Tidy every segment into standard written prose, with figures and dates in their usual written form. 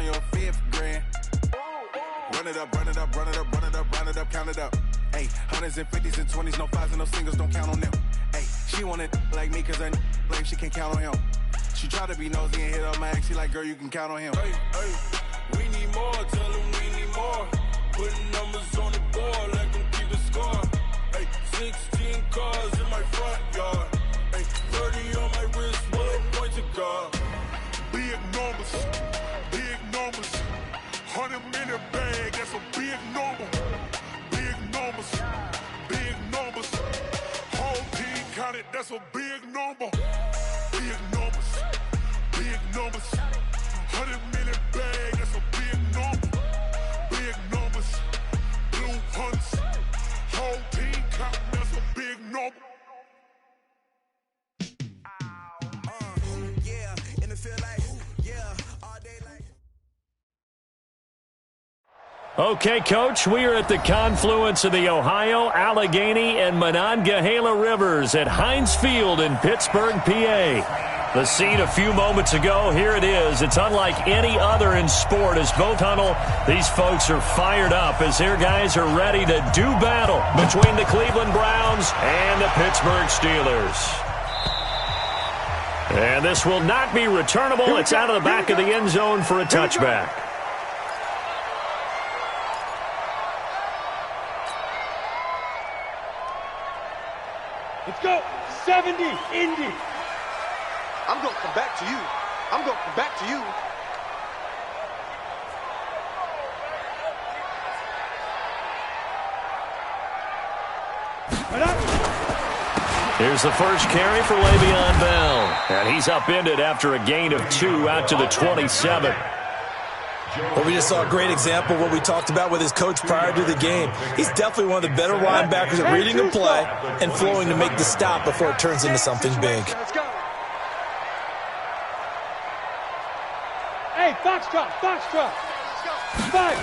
your 5th grand. Run it up, run it up, run it up, run it up, round it up, count it up. Ayy, hundreds and 50s and 20s, no 5s and no singles, don't count on them. Ayy, she want it like me, cause her like she can count on him. She try to be nosy and hit up my ex, she like, girl, you can count on him. Hey, hey, we need more, tell them we need more. Putting numbers on the board, like them keep a score. Hey, 16 cars in my front yard. Hey, 30 on my wrist, what point to guard. Big numbers, 100 minute bag, that's a big number. Big numbers, whole team counted, that's a big number. Big numbers, 100 minute bag, that's a big number. Big numbers, blue hunts, whole team counting, that's a big number. Yeah, and it feel like, yeah, all day like. Okay, Coach, we are at the confluence of the Ohio, Allegheny, and Monongahela Rivers at Heinz Field in Pittsburgh, PA. The scene a few moments ago, here it is. It's unlike any other in sport as both huddle. These folks are fired up as their guys are ready to do battle between the Cleveland Browns and the Pittsburgh Steelers. And this will not be returnable. It's out of the back of the end zone for a touchback. Let's go. 70, Indy. I'm going to come back to you. I'm going to come back to you. Here's the first carry for Le'Veon Bell. And he's upended after a gain of 2 out to the 27. Well, we just saw a great example of what we talked about with his coach prior to the game. He's definitely one of the better linebackers at reading the play and flowing to make the stop before it turns into something big. Hey, Foxtrot. 5.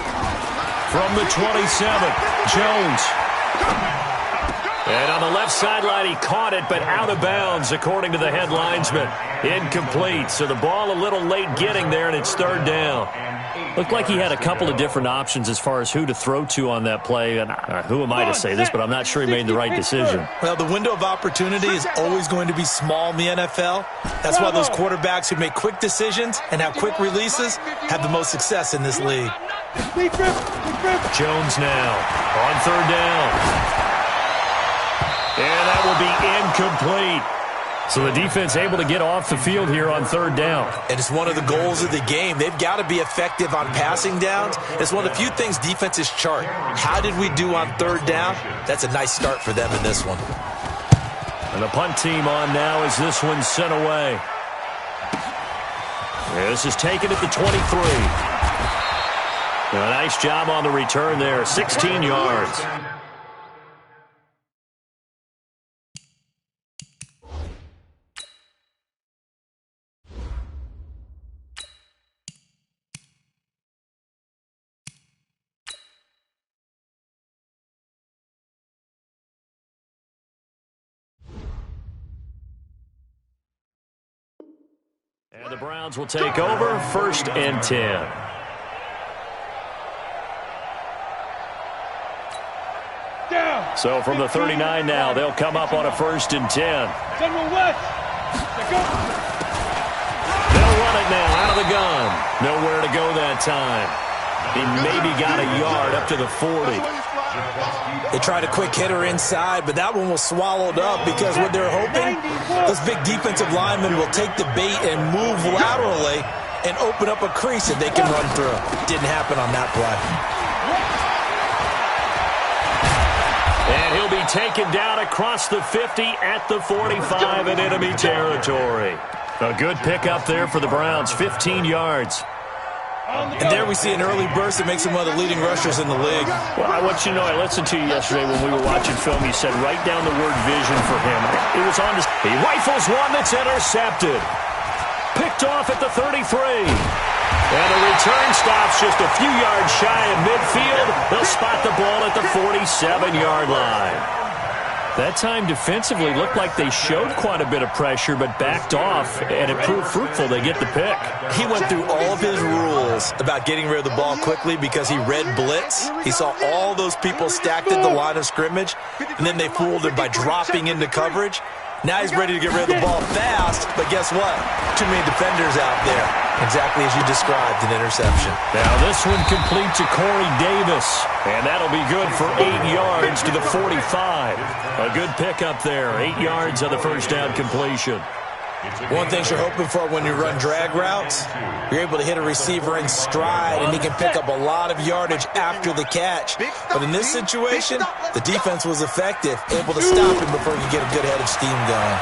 From the 27, Jones. And on the left sideline, he caught it, but out of bounds, according to the head linesman. Incomplete, so the ball a little late getting there, and it's third down. Looked like he had a couple of different options as far as who to throw to on that play. And who am I to say this, but I'm not sure he made the right decision. Well, the window of opportunity is always going to be small in the NFL. That's why those quarterbacks who make quick decisions and have quick releases have the most success in this league. Jones now on third down. And that will be incomplete. So the defense able to get off the field here on third down. And it's one of the goals of the game. They've got to be effective on passing downs. It's one of the few things defenses chart. How did we do on third down? That's a nice start for them in this one. And the punt team on now as this one's sent away. This is taken at the 23. A nice job on the return there. 16 yards. And the Browns will take over, 1st and 10. So from the 39 now, they'll come up on a 1st and 10. General West. They'll run it now out of the gun. Nowhere to go that time. He maybe got a yard up to the 40. They tried a quick hitter inside, but that one was swallowed up because what they're hoping, those big defensive linemen will take the bait and move laterally and open up a crease that they can run through. Didn't happen on that play. And he'll be taken down across the 50 at the 45 in enemy territory. A good pickup there for the Browns, 15 yards. And there we see an early burst that makes him one of the leading rushers in the league. Well, I want you to know, I listened to you yesterday when we were watching film. You said write down the word vision for him. It was on this. He rifles one that's intercepted. Picked off at the 33. And the return stops just a few yards shy of midfield. They'll spot the ball at the 47-yard line. That time defensively looked like they showed quite a bit of pressure but backed off, and it proved fruitful. They get the pick. He went through all of his rules about getting rid of the ball quickly because he read blitz. He saw all those people stacked at the line of scrimmage, and then they fooled him by dropping into coverage. Now he's ready to get rid of the ball fast, but guess what? Too many defenders out there. Exactly as you described, an interception. Now this one complete to Corey Davis, and that'll be good for 8 yards to the 45. A good pickup there, 8 yards on the first down completion. One thing you're hoping for when you run drag routes, you're able to hit a receiver in stride, and he can pick up a lot of yardage after the catch. But in this situation, the defense was effective, able to stop him before you get a good head of steam going.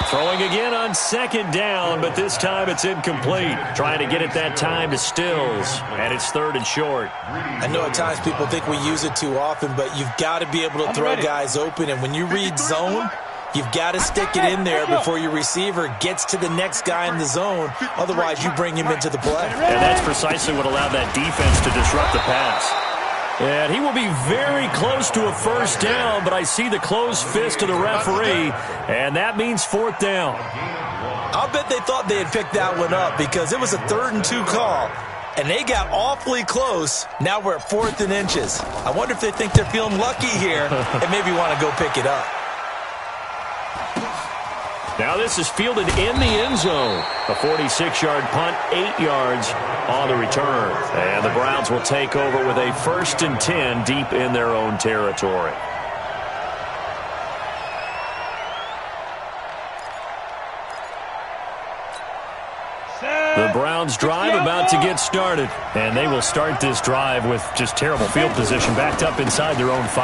Throwing again on second down, but this time it's incomplete. Trying to get it that time to Stills, and it's 3rd and short. I know at times people think we use it too often, but you've got to be able to throw guys open. And when you read zone, you've got to stick it in there before your receiver gets to the next guy in the zone. Otherwise, you bring him into the play. And that's precisely what allowed that defense to disrupt the pass. And he will be very close to a first down, but I see the closed fist of the referee, and that means 4th down. I'll bet they thought they had picked that one up because it was a 3rd and 2 call, and they got awfully close. Now we're at 4th and inches. I wonder if they think they're feeling lucky here and maybe want to go pick it up. Now this is fielded in the end zone. A 46-yard punt, 8 yards on the return. And the Browns will take over with a 1st and 10 deep in their own territory. The Browns drive about to get started, and they will start this drive with just terrible field position backed up inside their own 5.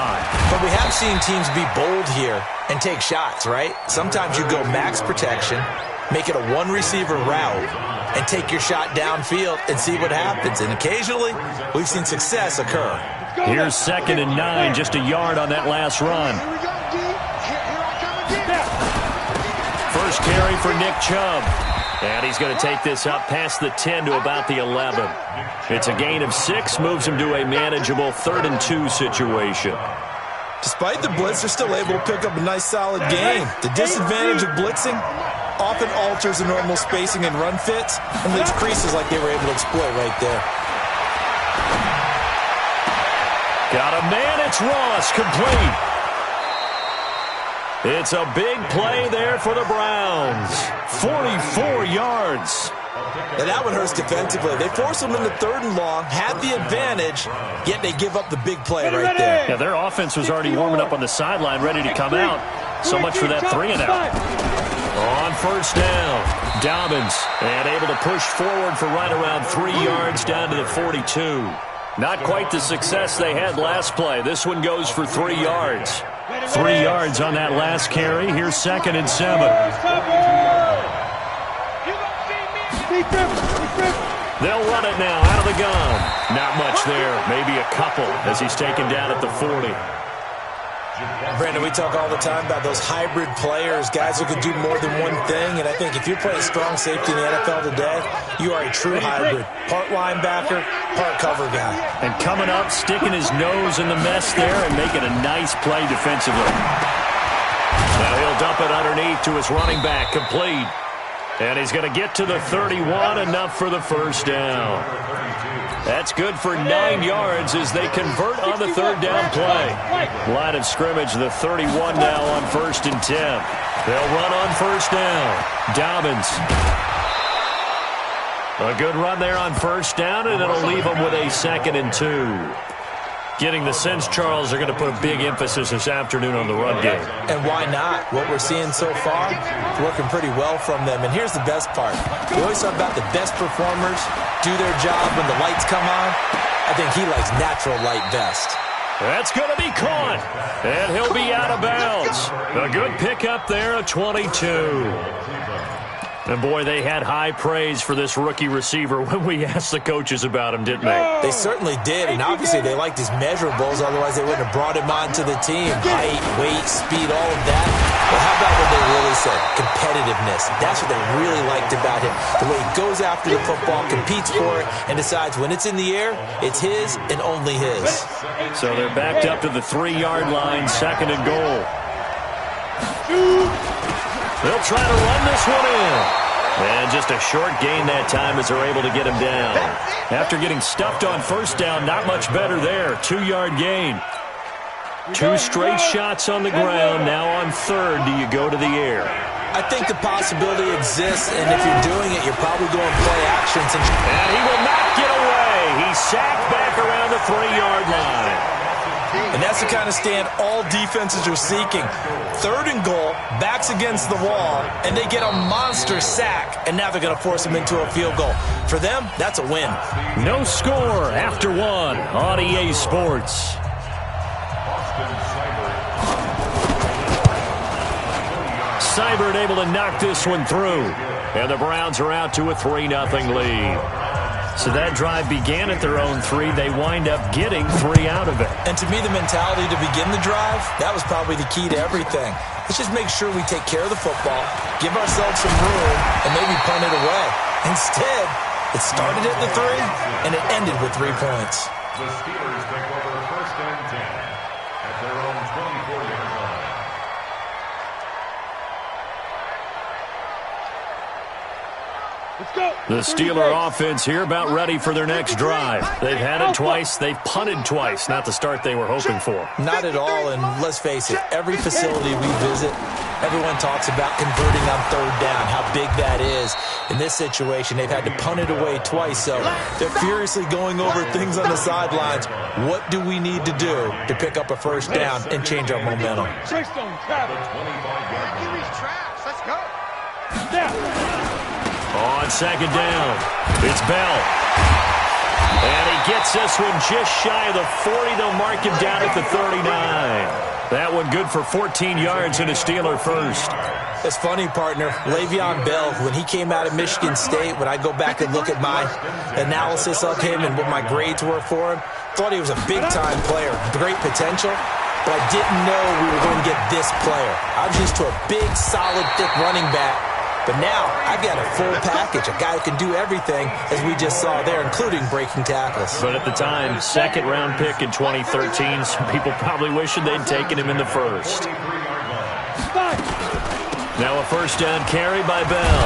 But we have seen teams be bold here and take shots, right? Sometimes you go max protection, make it a one-receiver route, and take your shot downfield and see what happens. And occasionally, we've seen success occur. Here's 2nd and 9, just a yard on that last run. First carry for Nick Chubb. And he's going to take this up past the 10 to about the 11. It's a gain of 6, moves him to a manageable 3rd and 2 situation. Despite the blitz, they're still able to pick up a nice solid gain. The disadvantage of blitzing often alters the normal spacing and run fits and leaves creases like they were able to exploit right there. Got a man, it's Ross, complete. It's a big play there for the Browns. 44 yards. And that one hurts defensively. They force them into 3rd and long, have the advantage, yet they give up the big play right there. Yeah, their offense was already warming up on the sideline, ready to come out. So much for that 3 and out. On first down, Dobbins, and able to push forward for right around 3 yards down to the 42. Not quite the success they had last play. This one goes for 3 yards. 3 yards on that last carry. Here's 2nd and 7. They'll run it now out of the gun. Not much there. Maybe a couple as he's taken down at the 40. Brandon, we talk all the time about those hybrid players, guys who can do more than one thing, and I think if you're playing strong safety in the NFL today, you are a true hybrid. Part linebacker, part cover guy. And coming up, sticking his nose in the mess there and making a nice play defensively. Now he'll dump it underneath to his running back, complete. And he's going to get to the 31, enough for the first down. That's good for 9 yards as they convert on the 3rd down play. Line of scrimmage, the 31 now on 1st and 10. They'll run on first down. Dobbins. A good run there on first down, and it'll leave them with a 2nd and 2. Getting the sense, Charles, they're going to put a big emphasis this afternoon on the run game. And why not? What we're seeing so far, it's working pretty well from them. And here's the best part. We always talk about the best performers do their job when the lights come on. I think he likes natural light vest. That's going to be caught, and he'll be out of bounds. A good pickup there, a 22. And, boy, they had high praise for this rookie receiver when we asked the coaches about him, didn't they? They certainly did, and obviously they liked his measurables. Otherwise, they wouldn't have brought him onto the team. Height, weight, speed, all of that. Well, how about what they really said? Competitiveness. That's what they really liked about him. The way he goes after the football, competes for it, and decides when it's in the air, it's his and only his. So they're backed up to the 3-yard line, 2nd and goal. They'll try to run this one in. And just a short gain that time as they're able to get him down. After getting stuffed on first down, not much better there. 2-yard gain. 2 straight shots on the ground. Now on 3rd, do you go to the air? I think the possibility exists, and if you're doing it, you're probably going play actions. And he will not get away. He's sacked back around the 3-yard line. And that's the kind of stand all defenses are seeking. 3rd and goal, backs against the wall, and they get a monster sack, and now they're going to force him into a field goal. For them, that's a win. No score after 1 on EA Sports. Seibert able to knock this one through. And the Browns are out to a 3-0 lead. So that drive began at their own 3. They wind up getting 3 out of it. And to me, the mentality to begin the drive, that was probably the key to everything. Let's just make sure we take care of the football, give ourselves some room, and maybe punt it away. Instead, it started at the 3, and it ended with 3 points. The Steelers take over 1st and 10 at their own 24-yard line. Let's go. The Steeler offense here about ready for their next drive. They've had it twice. They've punted twice. Not the start they were hoping for. Not at all, and let's face it, every facility we visit, everyone talks about converting on 3rd down, how big that is. In this situation, they've had to punt it away twice, so they're furiously going over things on the sidelines. What do we need to do to pick up a 1st down and change our momentum? Let's go. On 2nd down, it's Bell. And he gets this one just shy of the 40. They'll mark him down at the 39. That one good for 14 yards and a Steeler first. It's funny, partner. Le'Veon Bell, when he came out of Michigan State, when I go back and look at my analysis of him and what my grades were for him, thought he was a big-time player, great potential, but I didn't know we were going to get this player. I was used to a big, solid, thick running back. But now, I've got a full package, a guy who can do everything, as we just saw there, including breaking tackles. But at the time, 2nd-round pick in 2013, some people probably wishing they'd taken him in the 1st. Now a 1st down carry by Bell.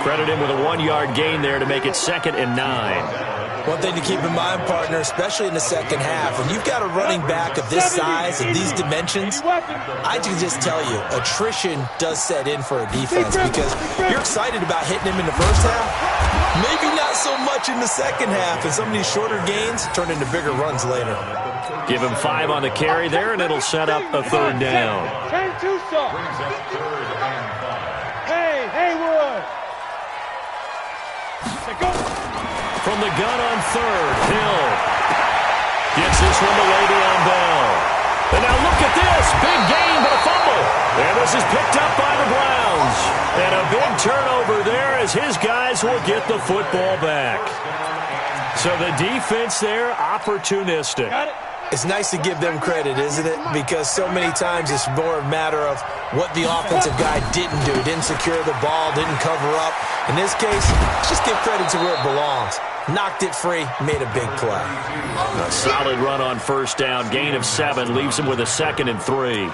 Credit him with a 1-yard gain there to make it 2nd and 9. One thing to keep in mind, partner, especially in the second half, when you've got a running back of this size and these dimensions, I can just tell you, attrition does set in for a defense because you're excited about hitting him in the first half, maybe not so much in the second half, and some of these shorter gains turn into bigger runs later. Give him 5 on the carry there, and it'll set up a 3rd down. Hey, Haywood. Go. From the gun on 3rd, Hill gets this one away beyond Bell. And now look at this. Big gain, but a fumble. And this is picked up by the Browns. And a big turnover there as his guys will get the football back. So the defense there, opportunistic. It's nice to give them credit, isn't it? Because so many times it's more a matter of what the offensive guy didn't do. Didn't secure the ball, didn't cover up. In this case, let's just give credit to where it belongs. Knocked it free, made a big play. A solid run on 1st down. Gain of 7 leaves him with a 2nd and 3.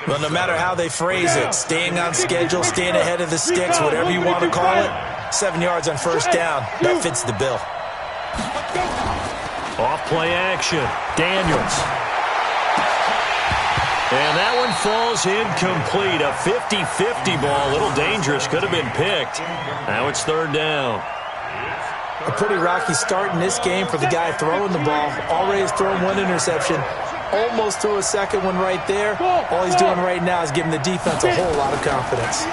Well, no matter how they phrase it, staying on schedule, staying ahead of the sticks, whatever you want to call it, 7 yards on 1st down, that fits the bill. Off play action. Daniels. And that one falls incomplete. A 50-50 ball. A little dangerous. Could have been picked. Now it's 3rd down. A pretty rocky start in this game for the guy throwing the ball. Already has thrown 1 interception. Almost threw a 2nd one right there. All he's doing right now is giving the defense a whole lot of confidence.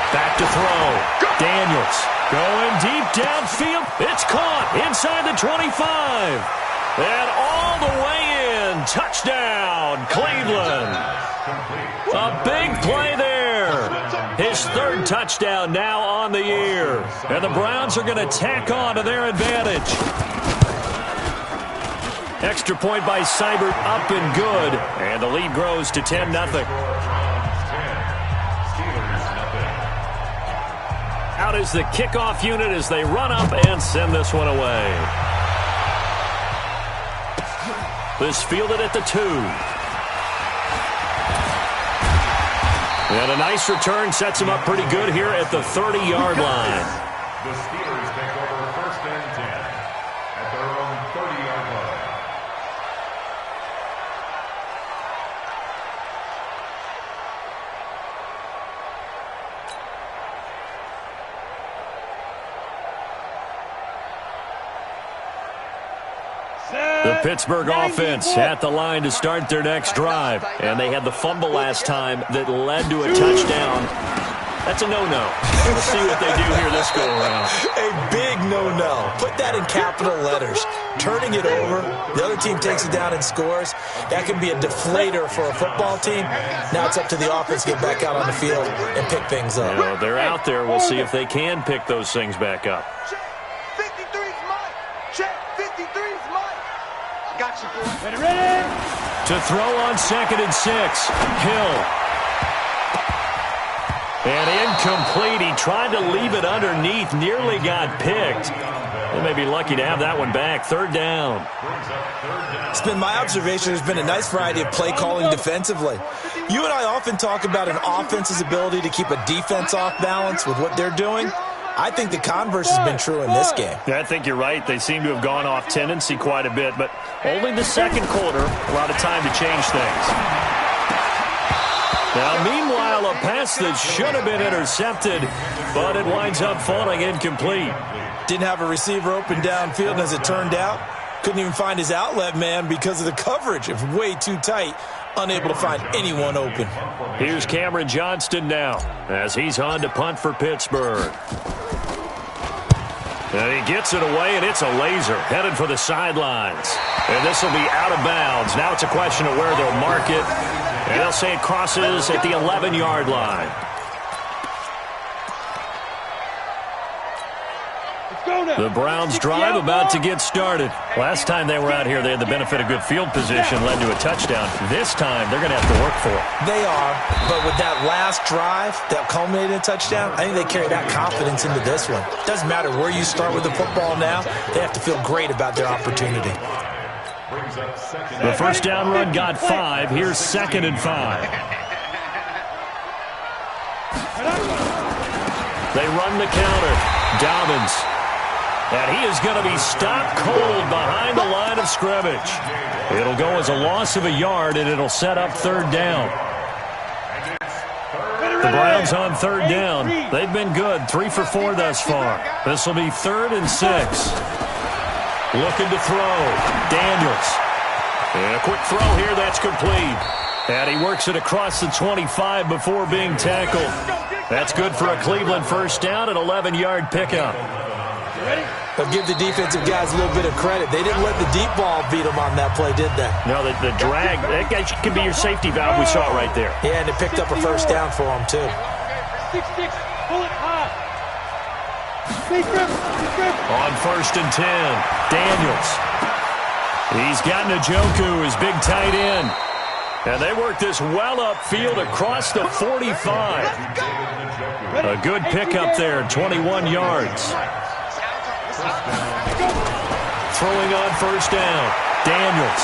Back to throw. Daniels going deep downfield. It's caught inside the 25. And all the way in. Touchdown, Cleveland. A big play there. His 3rd touchdown now on the year. And the Browns are going to tack on to their advantage. Extra point by Seibert, up and good. And the lead grows to 10-0. Out is the kickoff unit as they run up and send this one away. This fielded at the 2. And a nice return sets him up pretty good here at the 30-yard line. The Steelers take over 1st and 10 at their own 30-yard line. The Pittsburgh offense at the line to start their next drive. And they had the fumble last time that led to a touchdown. That's a no-no. We'll see what they do here this go-around. A big no-no. Put that in capital letters. Turning it over, the other team takes it down and scores. That can be a deflator for a football team. Now it's up to the offense to get back out on the field and pick things up. You know, they're out there. We'll see if they can pick those things back up. Check. 53's mine. Check. 53's mine. Got you, boy. Ready? To throw on 2nd and 6. Hill. And incomplete. He tried to leave it underneath. Nearly got picked. They may be lucky to have that one back. 3rd down. It's been my observation there's been a nice variety of play calling defensively. You and I often talk about an offense's ability to keep a defense off balance with what they're doing. I think the converse has been true in this game. Yeah, I think you're right. They seem to have gone off tendency quite a bit, but only the second quarter, a lot of time to change things. Now, meanwhile, a pass that should have been intercepted, but it winds up falling incomplete. Didn't have a receiver open downfield, and as it turned out, couldn't even find his outlet man because of the coverage. It was way too tight, unable to find anyone open. Here's Cameron Johnston now as he's on to punt for Pittsburgh. And he gets it away, and it's a laser headed for the sidelines. And this will be out of bounds. Now it's a question of where they'll mark it. And they'll say it crosses at the 11-yard line. The Browns drive about to get started. Last time they were out here, they had the benefit of good field position, led to a touchdown. This time, they're going to have to work for it. They are, but with that last drive that culminated in a touchdown, I think they carry that confidence into this one. Doesn't matter where you start with the football now, they have to feel great about their opportunity. The first down run got 5. Here's 2nd and 5. They run the counter. Dobbins. And he is going to be stopped cold behind the line of scrimmage. It'll go as a loss of a yard, and it'll set up 3rd down. The Browns on 3rd down. They've been good, 3 for 4 thus far. This will be 3rd and 6. Looking to throw. Daniels. And a quick throw here, that's complete. And he works it across the 25 before being tackled. That's good for a Cleveland first down, an 11-yard pickup. But give the defensive guys a little bit of credit. They didn't let the deep ball beat them on that play, did they? No, the drag, that guy can be your safety valve. We saw it right there. Yeah, and it picked up a first down for them, too. 6-6, pull it high. On 1st and 10, Daniels. He's got Njoku, his big tight end. And they work this well upfield across the 45. A good pickup there, 21 yards. Throwing on 1st down, Daniels.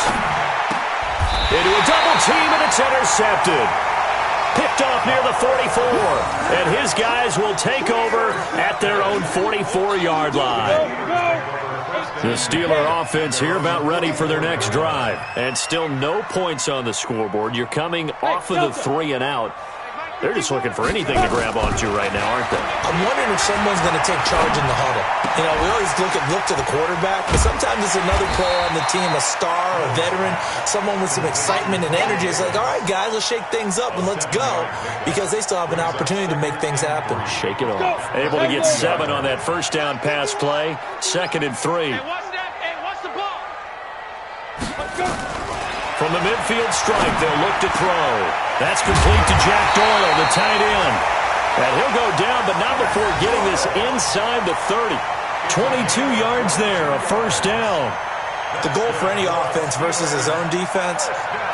Into a double team, and it's intercepted. Picked off near the 44. And his guys will take over at their own 44-yard line. The Steeler offense here about ready for their next drive. And still no points on the scoreboard. You're coming off of the 3 and out. They're just looking for anything to grab onto right now, aren't they? I'm wondering if someone's going to take charge in the huddle. You know, we always look to the quarterback, but sometimes it's another player on the team, a star, a veteran, someone with some excitement and energy. It's like, all right, guys, let's shake things up and let's go, because they still have an opportunity to make things happen. Shake it off. Able to get 7 on that first down pass play. 2nd and 3. Watch the ball. Let's go. From the midfield stripe, they'll look to throw. That's complete to Jack Doyle, the tight end. And he'll go down, but not before getting this inside the 30. 22 yards there, a first down. The goal for any offense versus his own defense,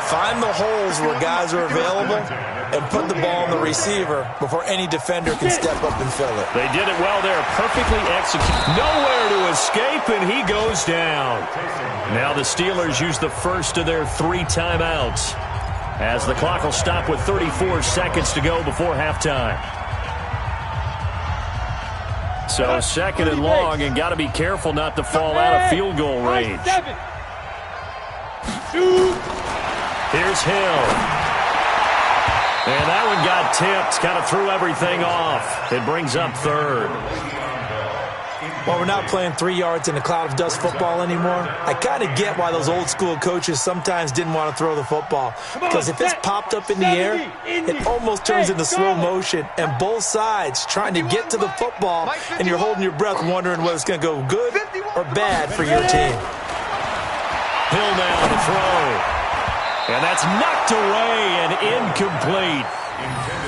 find the holes where guys are available and put the ball on the receiver before any defender can step up and fill it. They did it well there, perfectly executed. Nowhere to escape, and he goes down. Now the Steelers use the first of their 3 timeouts, as the clock will stop with 34 seconds to go before halftime. So second and long, and got to be careful not to fall out of field goal range. Here's Hill. And that one got tipped, kind of threw everything off. It brings up third. Well, we're not playing 3 yards in a cloud of dust football anymore. I kind of get why those old school coaches sometimes didn't want to throw the football. Because if it's popped up in the air, it almost turns into slow motion. And both sides trying to get to the football, and you're holding your breath wondering whether it's going to go good or bad for your team. Hill now to throw. And that's knocked away and incomplete.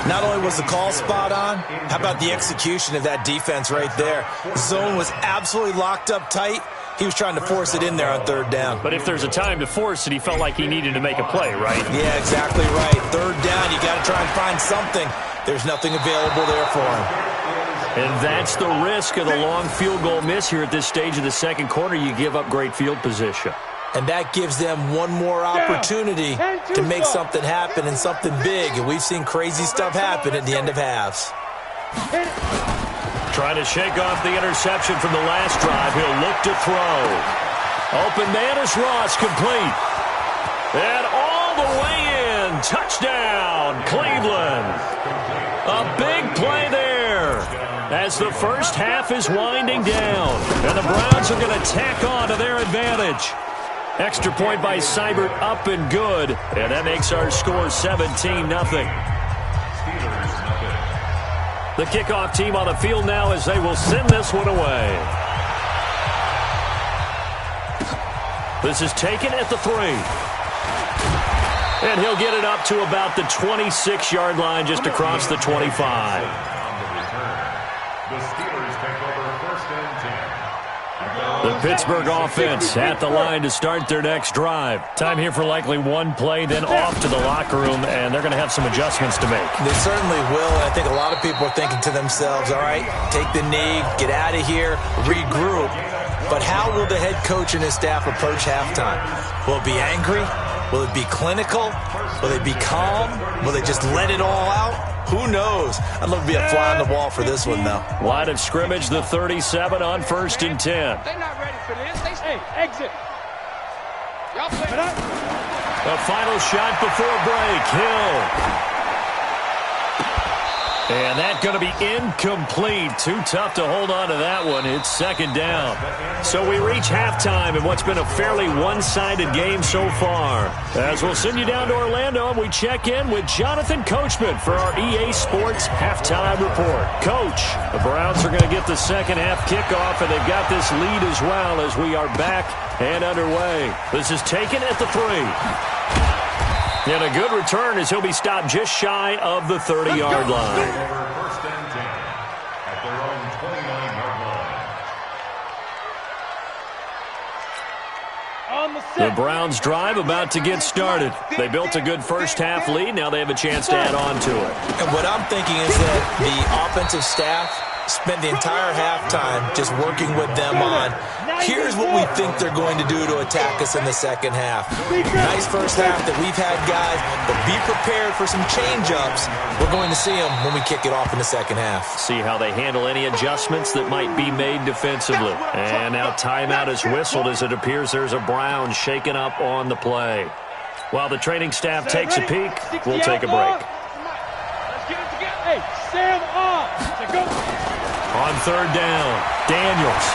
Not only was the call spot on, how about the execution of that defense right there? The zone was absolutely locked up tight. He was trying to force it in there on third down. But if there's a time to force it, he felt like he needed to make a play, right? Yeah, exactly right. Third down, you got to try and find something. There's nothing available there for him. And that's the risk of the long field goal miss here at this stage of the second quarter. You give up great field position. And that gives them one more opportunity to make something happen and something big. And we've seen crazy stuff happen at the end of halves. Trying to shake off the interception from the last drive. He'll look to throw. Open man is Ross, complete. And all the way in. Touchdown, Cleveland. A big play there as the first half is winding down. And the Browns are going to tack on to their advantage. Extra point by Seibert, up and good. And that makes our score 17-0. The kickoff team on the field now as they will send this one away. This is taken at the 3. And he'll get it up to about the 26-yard line, just across the 25. The Steelers take over first and 10. The Pittsburgh offense at the line to start their next drive. Time here for likely one play, then off to the locker room, and they're going to have some adjustments to make. They certainly will, and I think a lot of people are thinking to themselves, all right, take the knee, get out of here, regroup. But how will the head coach and his staff approach halftime? Will it be angry? Will it be clinical? Will they be calm? Will they just let it all out? Who knows? I'd love to be a fly on the wall for this one, though. Line of scrimmage, the 37 on first and 10. They're not ready for this. Hey, exit. Y'all play it up. A final shot before break. Hill. And that's going to be incomplete. Too tough to hold on to that one. It's second down. So we reach halftime in what's been a fairly one-sided game so far. As we'll send you down to Orlando, and we check in with Jonathan Coachman for our EA Sports Halftime Report. Coach, the Browns are going to get the second half kickoff, and they've got this lead as well as we are back and underway. This is taken at the 3. And a good return as he'll be stopped just shy of the 30-yard line. First and 10 at their own 29-yard line. The Browns drive about to get started. They built a good first half lead. Now they have a chance to add on to it. And what I'm thinking is that the offensive staff spent the entire halftime just working with them on, here's what we think they're going to do to attack us in the second half. Nice first half that we've had, guys, but be prepared for some change-ups. We're going to see them when we kick it off in the second half. See how they handle any adjustments that might be made defensively. And now timeout is whistled as it appears there's a Brown shaken up on the play. While the training staff takes a peek, we'll take a break. Let's get it together. Hey, Sam off. Go. On third down, Daniels.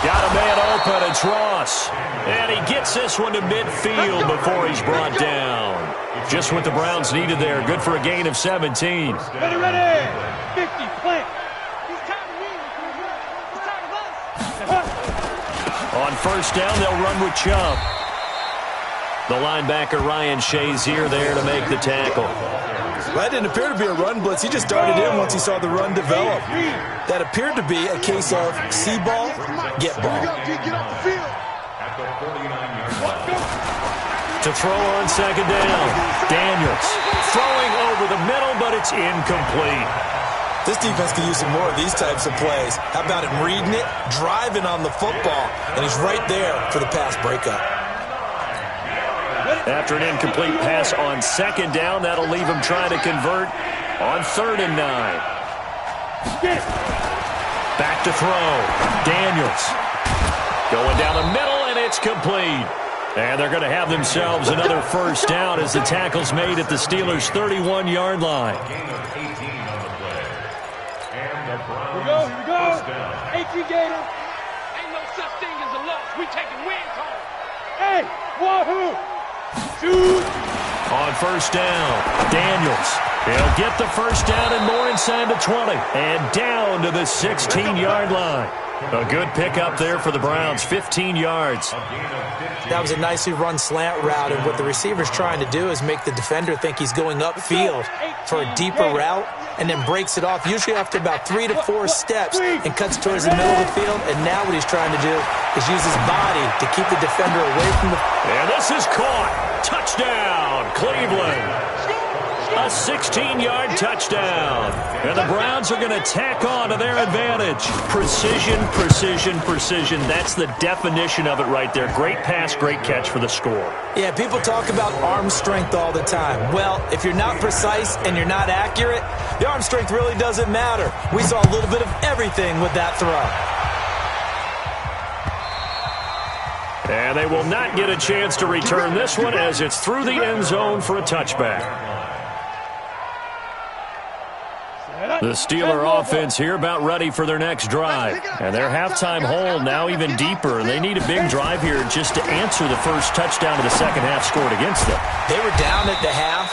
Got a man open, it's Ross. And he gets this one to midfield before he's brought down. Just what the Browns needed there. Good for a gain of 17. Ready, ready. 50, plant. He's tired of winning. He's tired of us. On first down, they'll run with Chubb. The linebacker, Ryan Shazier, there to make the tackle. Well, that didn't appear to be a run blitz. He just darted in once he saw the run develop. That appeared to be a case of see ball, get ball. At the 49-yard line. To throw on second down. Daniels throwing over the middle, but it's incomplete. This defense could use some more of these types of plays. How about him reading it, driving on the football, and he's right there for the pass breakup. After an incomplete pass on second down, that'll leave him trying to convert on 3rd and 9. Back to throw. Daniels going down the middle, and it's complete. And they're going to have themselves another first down as the tackle's made at the Steelers' 31-yard line. Here we go. 18 Gator. Ain't no such thing as a loss. We taking wins home. Hey, wahoo! Shoot! On first down, Daniels. He'll get the first down and more inside the 20. And down to the 16-yard line. A good pickup there for the Browns, 15 yards. That was a nicely run slant route, and what the receiver's trying to do is make the defender think he's going upfield for a deeper route, and then breaks it off, usually after about 3 to 4 steps, and cuts towards the middle of the field. And now what he's trying to do is use his body to keep the defender away from the... And this is caught. Touchdown, Cleveland. A 16-yard touchdown. And the Browns are going to tack on to their advantage. Precision, precision, precision. That's the definition of it right there. Great pass, great catch for the score. Yeah, people talk about arm strength all the time. Well, if you're not precise and you're not accurate, the arm strength really doesn't matter. We saw a little bit of everything with that throw. And they will not get a chance to return this one as it's through the end zone for a touchback. The Steeler offense here about ready for their next drive. And their halftime hole now even deeper. And they need a big drive here just to answer the first touchdown of the second half scored against them. They were down at the half.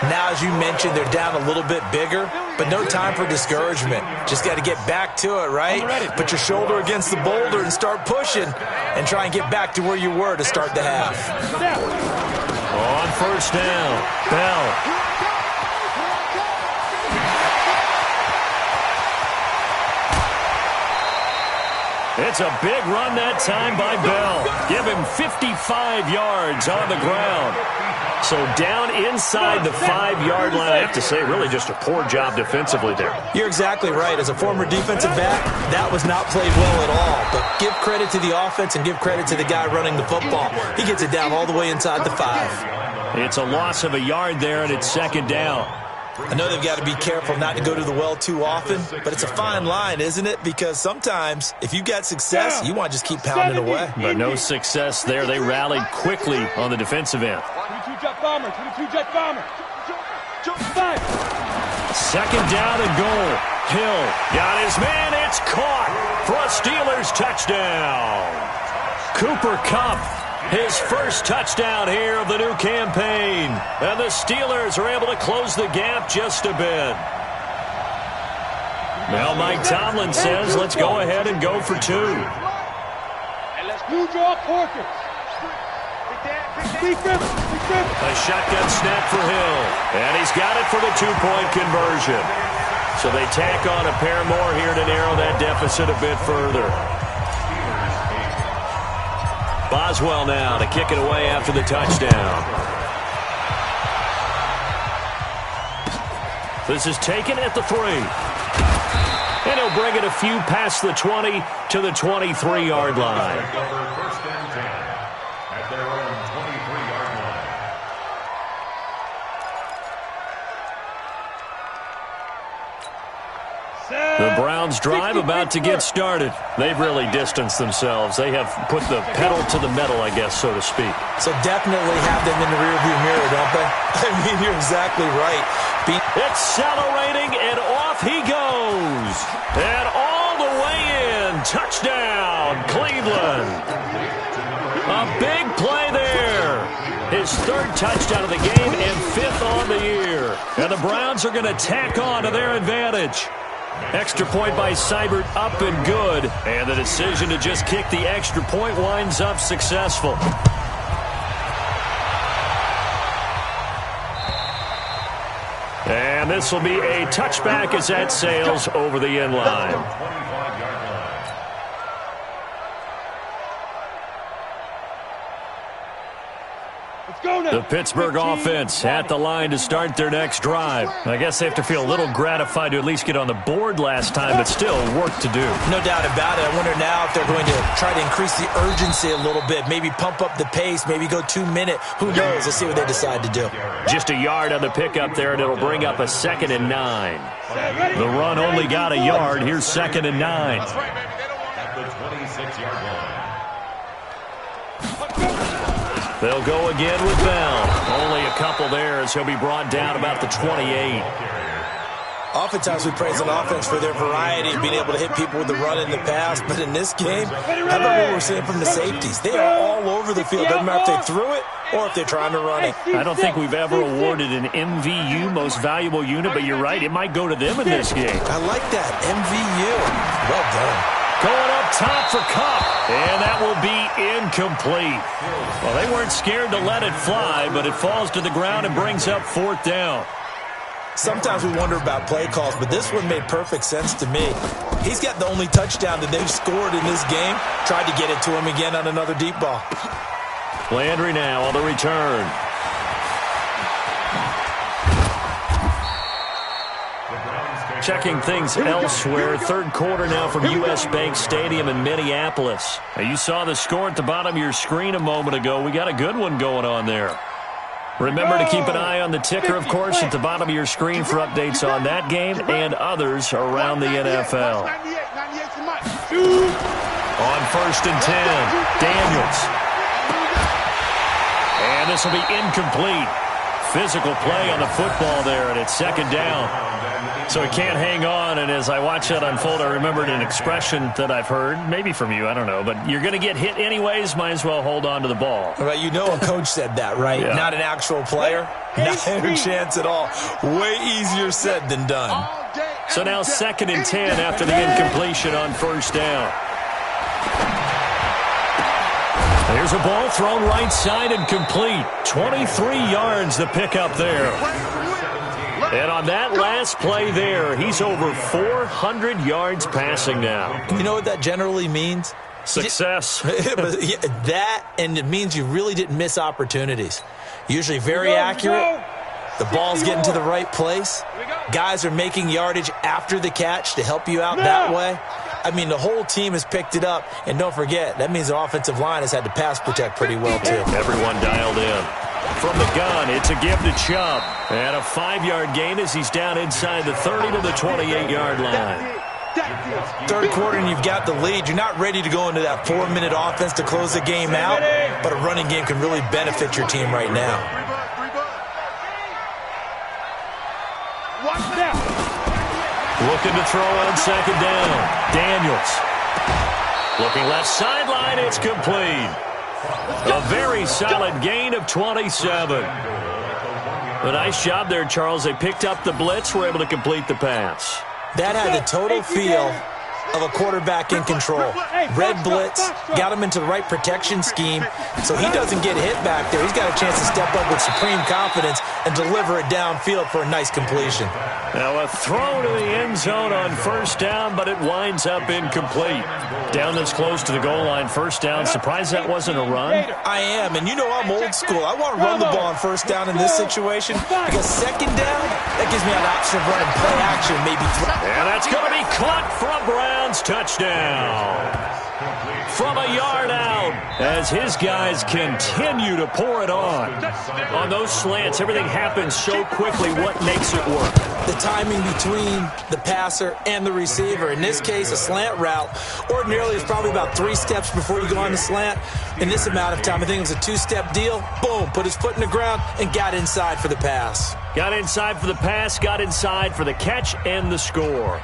Now, as you mentioned, they're down a little bit bigger, but no time for discouragement. Just got to get back to it, right? Put your shoulder against the boulder and start pushing and try and get back to where you were to start the half. On first down, Bell. It's a big run that time by Bell. Give him 55 yards on the ground. So down inside the 5-yard line. I have to say, really just a poor job defensively there. You're exactly right. As a former defensive back, that was not played well at all. But give credit to the offense and give credit to the guy running the football. He gets it down all the way inside the 5. It's a loss of a yard there, and it's second down. I know they've got to be careful not to go to the well too often, but it's a fine line, isn't it? Because sometimes, if you've got success, you want to just keep pounding away. But no success there. They rallied quickly on the defensive end. 22-jet bomber, 22-jet bomber. Second down and goal. Hill got his man. It's caught for a Steelers touchdown. Cooper Kupp. His first touchdown here of the new campaign. And the Steelers are able to close the gap just a bit. Now Mike Tomlin says, let's go ahead and go for 2. And let's do draw Porkins. A shotgun snap for Hill. And he's got it for the 2-point conversion. So they tack on a pair more here to narrow that deficit a bit further. Boswell now to kick it away after the touchdown. This is taken at the 3. And he'll bring it a few past the 20 to the 23-yard line. First and 10 at their own 23-yard line. The Browns drive about to get started. They've really distanced themselves. They have put the pedal to the metal, I guess, so to speak. So definitely have them in the rearview mirror, don't they? I mean, you're exactly right. Accelerating, and off he goes. And all the way in. Touchdown, Cleveland. A big play there. His 3rd touchdown of the game and 5th on the year. And the Browns are going to tack on to their advantage. Extra point by Seibert, up and good. And the decision to just kick the extra point winds up successful. And this will be a touchback as that sails over the end line. The Pittsburgh offense at the line to start their next drive. I guess they have to feel a little gratified to at least get on the board last time, but still work to do. No doubt about it. I wonder now if they're going to try to increase the urgency a little bit, maybe pump up the pace, maybe go 2 minute. Who knows? Let's see what they decide to do. Just a yard on the pickup there, and it'll bring up a 2nd and 9. The run only got a yard. Here's 2nd and 9. At the 26-yard line. They'll go again with Bell. Only a couple there as he'll be brought down about the 28. Oftentimes we praise an offense for their variety of being able to hit people with the run and the pass, but in this game, how about what we're seeing from the safeties? They are all over the field. Doesn't matter if they threw it or if they're trying to run it. I don't think we've ever awarded an MVU, most valuable unit, but you're right, it might go to them in this game. I like that, MVU. Well done. Going up top for Cup, and that will be incomplete. Well, they weren't scared to let it fly, but it falls to the ground and brings up 4th down. Sometimes we wonder about play calls, but this one made perfect sense to me. He's got the only touchdown that they've scored in this game. Tried to get it to him again on another deep ball. Landry now on the return. Checking things elsewhere. 3rd quarter now from U.S. Bank Stadium in Minneapolis. Now, you saw the score at the bottom of your screen a moment ago. We got a good one going on there. Remember to keep an eye on the ticker, of course, at the bottom of your screen for updates on that game and others around the NFL. On 1st and 10, Daniels. And this will be incomplete. Physical play on the football there, and it's 2nd down. So he can't hang on, and as I watch that unfold, I remembered an expression that I've heard, maybe from you, I don't know, but you're going to get hit anyways, might as well hold on to the ball. Well, you know a coach said that, right? Yeah. Not an actual player. Not a chance at all. Way easier said than done. So now 2nd and 10 after the incompletion on 1st down. There's a ball thrown right side and complete. 23 yards the pickup there. And on that last play there, he's over 400 yards passing now. You know what that generally means? Success. That, and it means you really didn't miss opportunities. Usually very accurate. The ball's getting to the right place. Guys are making yardage after the catch to help you out that way. I mean, the whole team has picked it up. And don't forget, that means the offensive line has had to pass protect pretty well, too. Everyone dialed in. From the gun, it's a give to Chubb. And a 5-yard gain as he's down inside the 30 to the 28-yard line. 3rd quarter and you've got the lead. You're not ready to go into that 4-minute offense to close the game out, but a running game can really benefit your team right now. Looking to throw on 2nd down. Daniels. Looking left sideline, it's complete. A very solid gain of 27. A nice job there, Charles. They picked up the blitz, were able to complete the pass. That had the total feel of a quarterback in control. Red blitz, got him into the right protection scheme, so he doesn't get hit back there. He's got a chance to step up with supreme confidence and deliver it downfield for a nice completion. Now a throw to the end zone on 1st down, but it winds up incomplete. Down this close to the goal line, 1st down. Surprised that wasn't a run? I am, and you know I'm old school. I want to run the ball on 1st down in this situation because 2nd down, that gives me an option of running play action, maybe throw. And that's going to be caught for a Browns touchdown. From a yard out as his guys continue to pour it on. On those slants, everything happens so quickly. What makes it work? The timing between the passer and the receiver. In this case, a slant route ordinarily is probably about 3 steps before you go on the slant. In this amount of time, I think it was a 2-step deal. Boom, put his foot in the ground and got inside for the pass. Got inside for the pass, got inside for the catch and the score.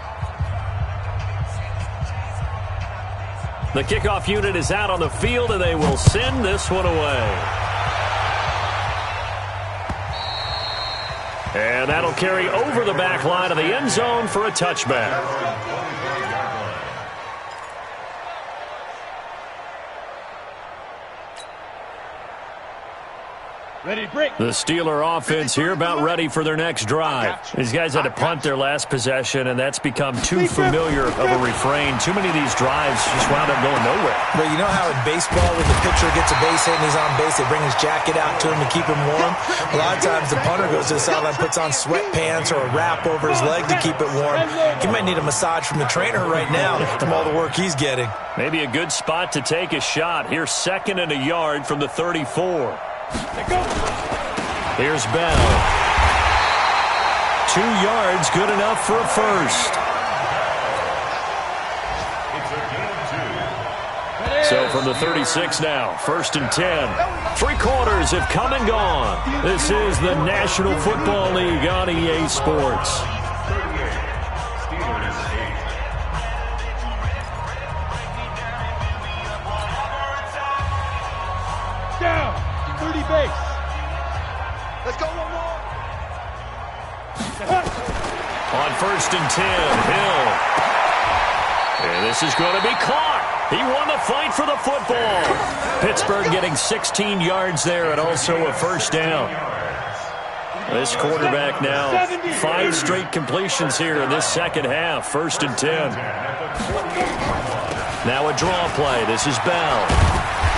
The kickoff unit is out on the field, and they will send this one away. And that'll carry over the back line of the end zone for a touchback. The Steeler offense here about ready for their next drive. These guys had to punt their last possession, and that's become too familiar of a refrain. Too many of these drives just wound up going nowhere. But you know how in baseball, when the pitcher gets a base hit and he's on base, they bring his jacket out to him to keep him warm? A lot of times the punter goes to the sideline, puts on sweatpants or a wrap over his leg to keep it warm. He might need a massage from the trainer right now from all the work he's getting. Maybe a good spot to take a shot. Here's 2nd and a yard from the 34. Here's Bell. 2 yards, good enough for a first. So from the 36 now, 1st and 10. 3 quarters have come and gone. This is the National Football League on EA Sports. Down, 30 base. Let's go one more. On 1st and 10, Hill. And this is going to be caught. He won the fight for the football. Pittsburgh getting 16 yards there and also a first down. This quarterback now, 5 straight completions here in this second half. 1st and 10. Now a draw play. This is Bell.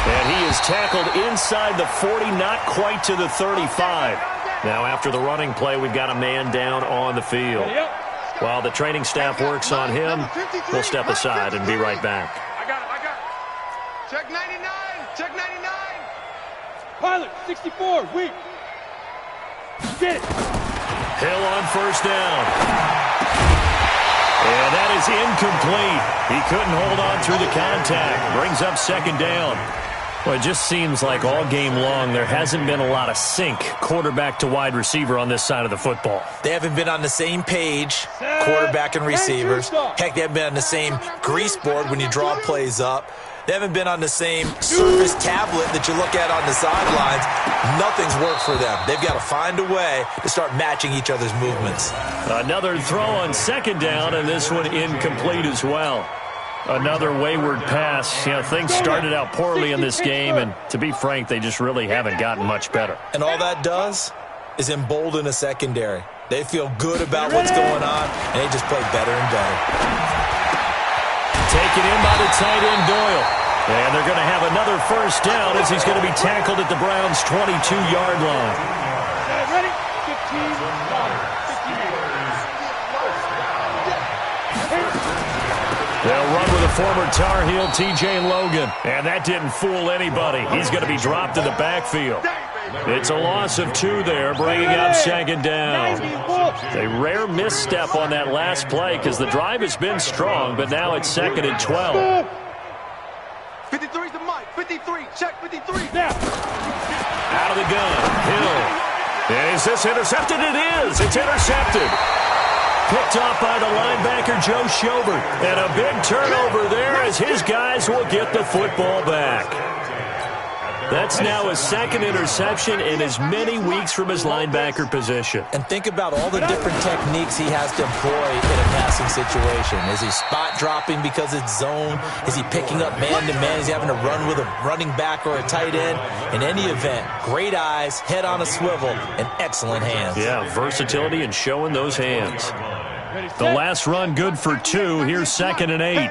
And he is tackled inside the 40, not quite to the 35. Now after the running play, we've got a man down on the field. While the training staff works on him, we'll step aside and be right back. I got it. Check 99. Check 99. Pilot, 64, weak. Get it. Hill on first down. And that is incomplete. He couldn't hold on through the contact. Brings up 2nd down. Well, it just seems like all game long there hasn't been a lot of sync quarterback to wide receiver on this side of the football. They haven't been on the same page, quarterback and receivers. Heck, they haven't been on the same grease board when you draw plays up. They haven't been on the same Surface tablet that you look at on the sidelines. Nothing's worked for them. They've got to find a way to start matching each other's movements. Another throw on 2nd down, and this one incomplete as well. Another wayward pass. You know, things started out poorly in this game, and to be frank, they just really haven't gotten much better. And all that does is embolden a secondary. They feel good about what's going on, and they just play better and better. Taken in by the tight end, Doyle. And they're going to have another first down as he's going to be tackled at the Browns' 22-yard line. Ready? 15. They'll run with a former Tar Heel, T.J. Logan. And that didn't fool anybody. He's going to be dropped in the backfield. It's a loss of 2 there, bringing up 2nd down. A rare misstep on that last play because the drive has been strong, but now it's 2nd and 12. 53's the mic. 53. Check 53. Now. Out of the gun, Hill. And is this intercepted? It is. It's intercepted. Picked off by the linebacker, Joe Schobert. And a big turnover there as his guys will get the football back. That's now his 2nd interception in as many weeks from his linebacker position. And think about all the different techniques he has to employ in a passing situation. Is he spot dropping because it's zone? Is he picking up man-to-man? Is he having to run with a running back or a tight end? In any event, great eyes, head on a swivel, and excellent hands. Yeah, versatility and showing those hands. The last run good for 2. Here's 2nd and 8. Hey.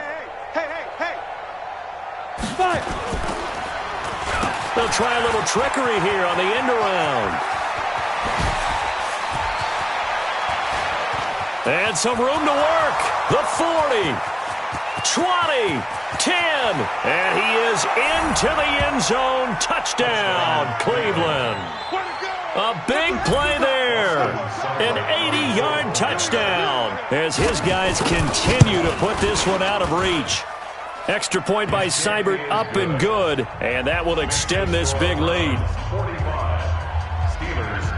Fire. They'll try a little trickery here on the end around. And some room to work. The 40, 20, 10. And he is into the end zone. Touchdown, Cleveland. A big play there. An 80-yard touchdown as his guys continue to put this one out of reach. Extra point by Seibert, up and good, and that will extend this big lead. 45, Steelers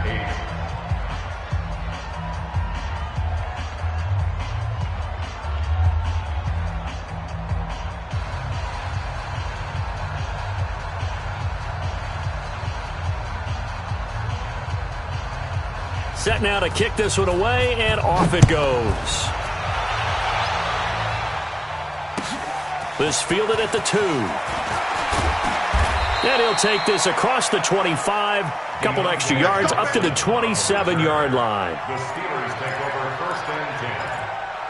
8. Set now to kick this one away, and off it goes. This fielded at the 2. And he'll take this across the 25, couple extra yards, up to the 27-yard line. The Steelers take over 1st and 10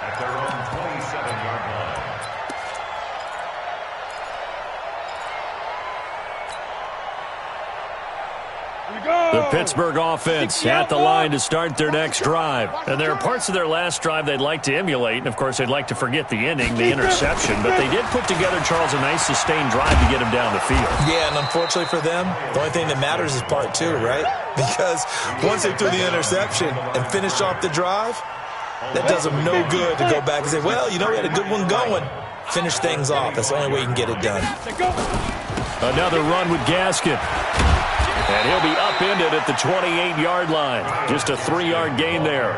at their own 27-yard line. The Pittsburgh offense at the line to start their next drive. And there are parts of their last drive they'd like to emulate. And, of course, they'd like to forget the inning, the interception. But they did put together, Charles, a nice sustained drive to get him down the field. Yeah, and unfortunately for them, the only thing that matters is part 2, right? Because once they threw the interception and finished off the drive, that does them no good to go back and say, well, you know, we had a good one going. Finish things off. That's the only way you can get it done. Another run with Gaskin. And he'll be upended at the 28-yard line. Just a 3-yard gain there.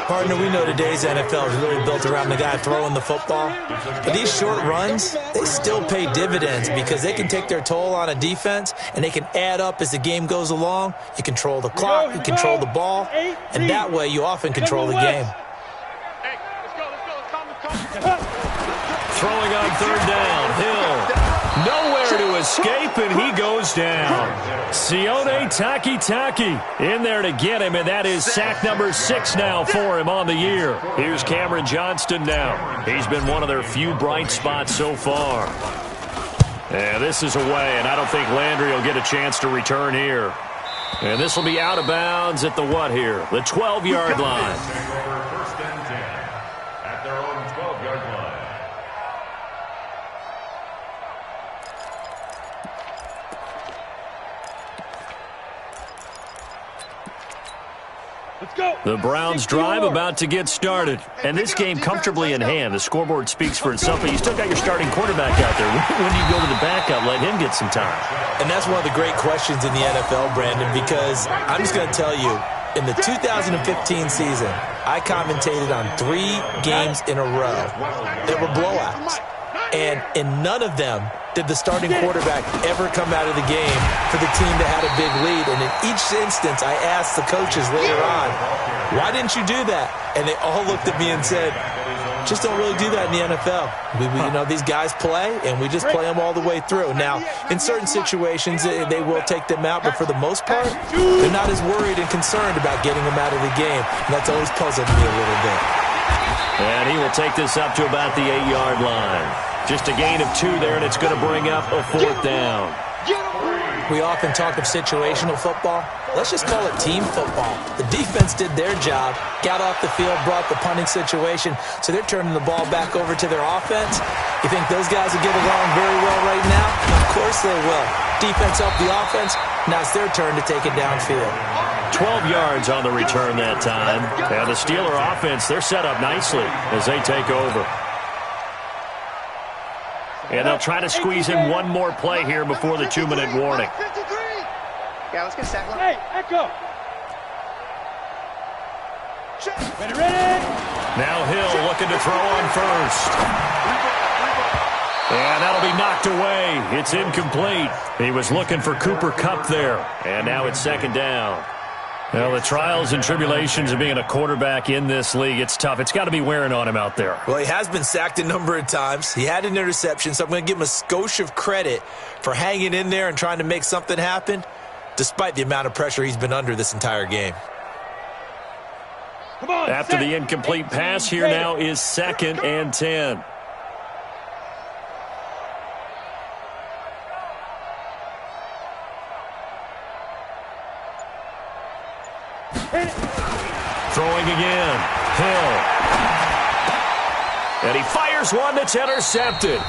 Partner, we know today's NFL is really built around the guy throwing the football. But these short runs, they still pay dividends because they can take their toll on a defense, and they can add up as the game goes along. You control the clock, you control the ball, and that way you often control the game. Throwing on 3rd down, Hill. Nowhere to escape, and he goes down. Sione Takitaki in there to get him, and that is sack number 6 now for him on the year. Here's Cameron Johnston now. He's been one of their few bright spots so far. And this is away, and I don't think Landry will get a chance to return here. And this will be out of bounds at the what here? The 12-yard line. First and 10 at their own 12-yard line. The Browns drive about to get started. And this game comfortably in hand. The scoreboard speaks for itself, but you still got your starting quarterback out there. When do you go to the backup, let him get some time? And that's one of the great questions in the NFL, Brandon, because I'm just going to tell you, in the 2015 season, I commentated on 3 games in a row that were blowouts. And in none of them did the starting quarterback ever come out of the game for the team that had a big lead. And in each instance, I asked the coaches later on, why didn't you do that? And they all looked at me and said, just don't really do that in the NFL. You know, these guys play, and we just play them all the way through. Now, in certain situations, they will take them out, but for the most part, they're not as worried and concerned about getting them out of the game. And that's always puzzled me a little bit. And he will take this up to about the 8-yard line. Just a gain of 2 there, and it's going to bring up a 4th down. We often talk of situational football. Let's just call it team football. The defense did their job, got off the field, brought the punting situation, so they're turning the ball back over to their offense. You think those guys will get along very well right now? Of course they will. Defense helped the offense. Now it's their turn to take it downfield. 12 yards on the return that time. And the Steeler offense, they're set up nicely as they take over. And they'll try to squeeze in one more play here before the 2-minute warning. Yeah, let's get sack line. Hey, echo. Ready. Now Hill looking to throw on first. And that'll be knocked away. It's incomplete. He was looking for Cooper Kupp there. And now it's 2nd down. Well, the trials and tribulations of being a quarterback in this league, it's tough. It's got to be wearing on him out there. Well, he has been sacked a number of times. He had an interception, so I'm going to give him a skosh of credit for hanging in there and trying to make something happen, despite the amount of pressure he's been under this entire game. Come on, after the incomplete pass, here now is 2nd and 10. Throwing again. Hill. And he fires one that's intercepted.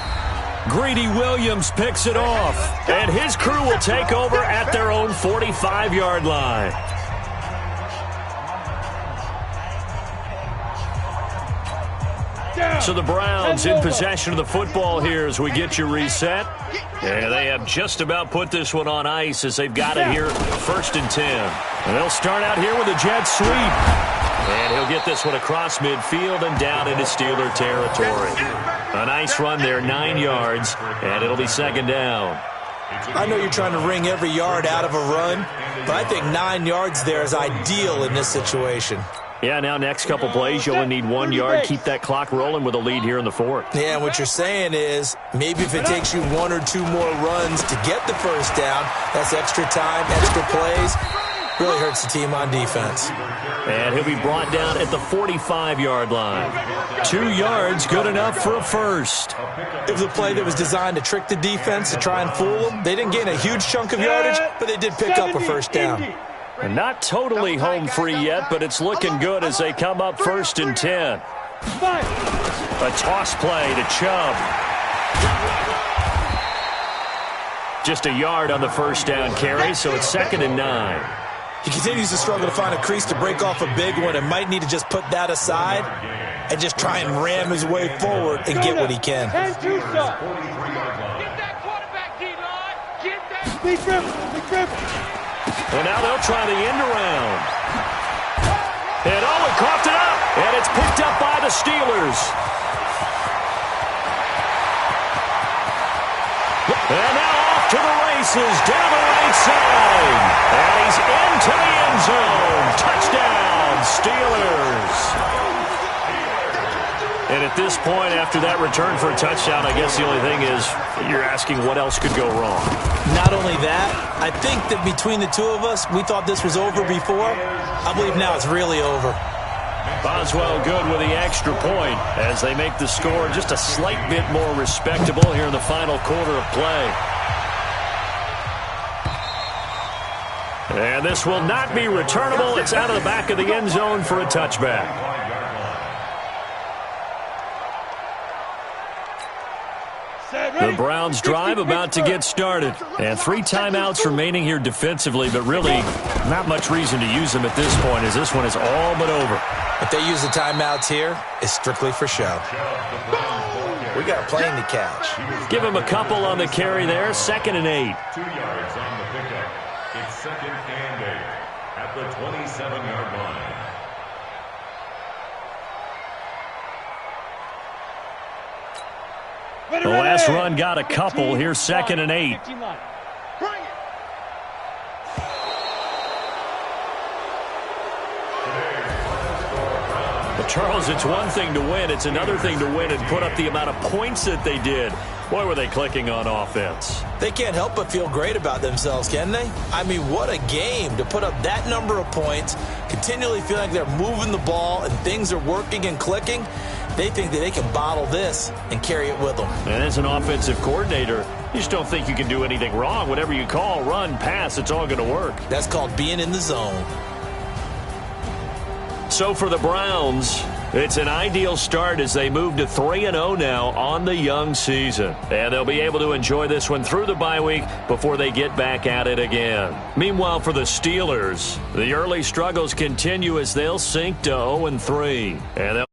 Greedy Williams picks it off. And his crew will take over at their own 45-yard line. So the Browns in possession of the football here as we get you reset. And they have just about put this one on ice as they've got it here 1st and 10. And they'll start out here with a jet sweep. And he'll get this one across midfield and down into Steeler territory. A nice run there, 9 yards, and it'll be 2nd down. I know you're trying to wring every yard out of a run, but I think 9 yards there is ideal in this situation. Yeah, now next couple plays, you only need 1 yard. Keep that clock rolling with a lead here in the fourth. Yeah, and what you're saying is maybe if it takes you 1 or 2 more runs to get the first down, that's extra time, extra plays. Really hurts the team on defense. And he'll be brought down at the 45-yard line. 2 yards, good enough for a first. It was a play that was designed to trick the defense, to try and fool them. They didn't gain a huge chunk of yardage, but they did pick up a first down. And not totally home free yet, but it's looking good as they come up 1st and 10. A toss play to Chubb. Just a yard on the first down carry, so it's 2nd and 9. He continues to struggle to find a crease to break off a big one and might need to just put that aside and just try and ram his way forward and get what he can. Get that quarterback, D-line. Get that. Big grip. Well, now they'll try the end around. And he coughed it up. And it's picked up by the Steelers. And now off to the races down the right side. And he's into the end zone. Touchdown, Steelers. And at this point, after that return for a touchdown, I guess the only thing is you're asking what else could go wrong. Not only that, I think that between the two of us, we thought this was over before. I believe now it's really over. Boswell good with the extra point as they make the score just a slight bit more respectable here in the final quarter of play. And this will not be returnable. It's out of the back of the end zone for a touchback. The Browns drive about to get started. And 3 timeouts remaining here defensively, but really not much reason to use them at this point as this one is all but over. If they use the timeouts here, it's strictly for show. We got a plane to catch. Give him a couple on the carry there. 2nd and 8. 2 yards on the pickup. It's 2nd and 8 at the 27-yard line. The last run got a couple. Here's 2nd and 8. Well, Charles, it's one thing to win. It's another thing to win and put up the amount of points that they did. Boy, were they clicking on offense. They can't help but feel great about themselves, can they? I mean, what a game to put up that number of points, continually feel like they're moving the ball and things are working and clicking. They think that they can bottle this and carry it with them. And as an offensive coordinator, you just don't think you can do anything wrong. Whatever you call, run, pass, it's all going to work. That's called being in the zone. So for the Browns, it's an ideal start as they move to 3-0 now on the young season. And they'll be able to enjoy this one through the bye week before they get back at it again. Meanwhile, for the Steelers, the early struggles continue as they'll sink to 0-3. And they'll